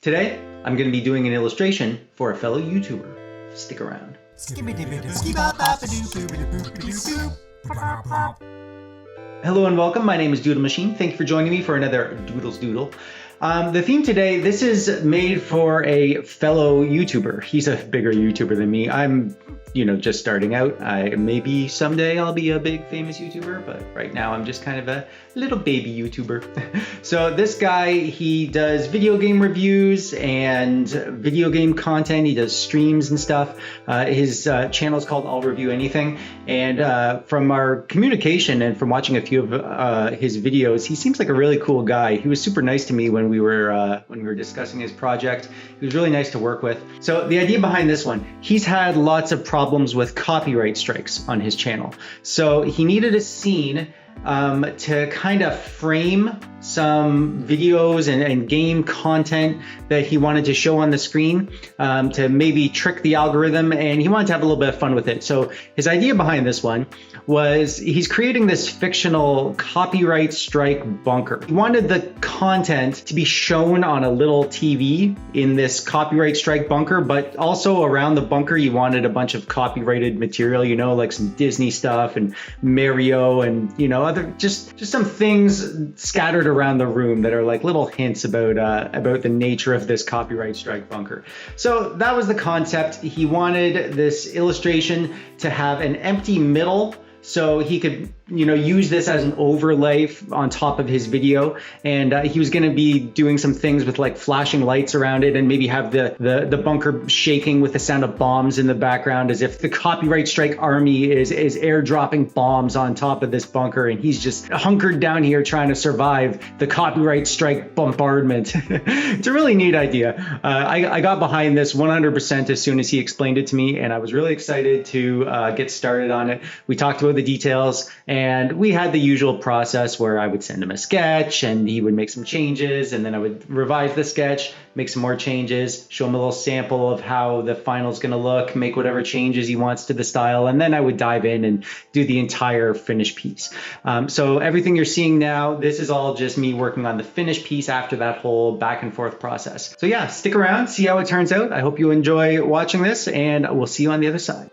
Today, I'm going to be doing an illustration for a fellow YouTuber. Stick around. Hello and welcome. My name is Doodle Machine. Thank you for joining me for another Doodles Doodle. The theme today, this is made for a fellow YouTuber. He's a bigger YouTuber than me. I'm, just starting out. Maybe someday I'll be a big famous YouTuber, but right now I'm just kind of a little baby YouTuber. So this guy, he does video game reviews and video game content. He does streams and stuff. His channel is called I'll Review Anything. And from our communication and from watching a few of his videos, he seems like a really cool guy. He was super nice to me when we were discussing his project. He was really nice to work with. So the idea behind this one, he's had lots of problems with copyright strikes on his channel. So he needed a scene to kind of frame some videos and game content that he wanted to show on the screen to maybe trick the algorithm, and he wanted to have a little bit of fun with it. So his idea behind this one was he's creating this fictional copyright strike bunker. He wanted the content to be shown on a little TV in this copyright strike bunker, but also around the bunker he wanted a bunch of copyrighted material, like some Disney stuff and Mario and other just some things scattered around the room that are like little hints about the nature of this copyright strike bunker. So that was the concept. He wanted this illustration to have an empty middle so he could use this as an overlay on top of his video, and he was going to be doing some things with like flashing lights around it and maybe have the bunker shaking with the sound of bombs in the background, as if the copyright strike army is airdropping bombs on top of this bunker, and he's just hunkered down here trying to survive the copyright strike bombardment. It's a really neat idea. I got behind this 100% as soon as he explained it to me, and I was really excited to get started on it. We talked about the details, and we had the usual process where I would send him a sketch and he would make some changes, and then I would revise the sketch, make some more changes, show him a little sample of how the final is going to look, make whatever changes he wants to the style, and then I would dive in and do the entire finished piece. So everything you're seeing now, this is all just me working on the finished piece after that whole back and forth process. So yeah, stick around, see how it turns out. I hope you enjoy watching this, and we'll see you on the other side.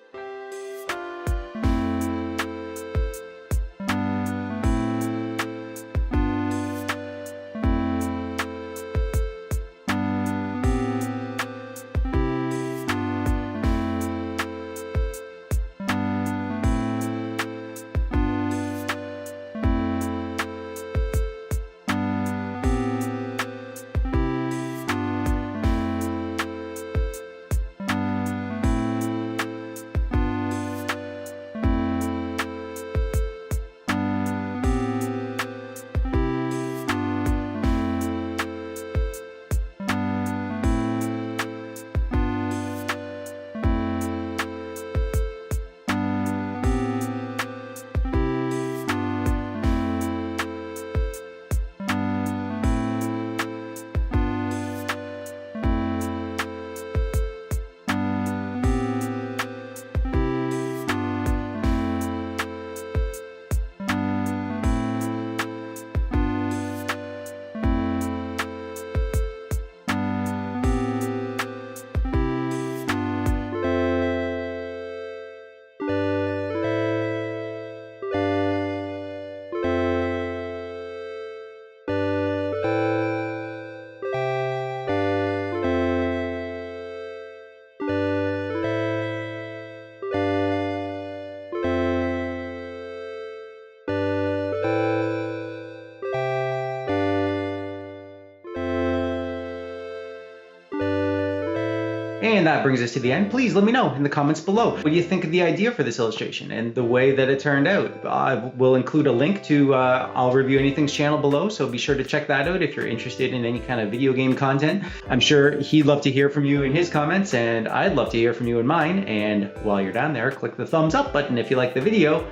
And that brings us to the end. Please let me know in the comments below what do you think of the idea for this illustration and the way that it turned out. I will include a link to I'll Review Anything's channel below, so be sure to check that out if you're interested in any kind of video game content. I'm sure he'd love to hear from you in his comments, and I'd love to hear from you in mine. And while you're down there, click the thumbs up button if you like the video,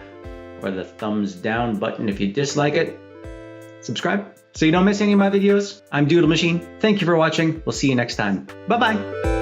or the thumbs down button if you dislike it. Subscribe so you don't miss any of my videos. I'm Doodle Machine. Thank you for watching. We'll see you next time. Bye-bye.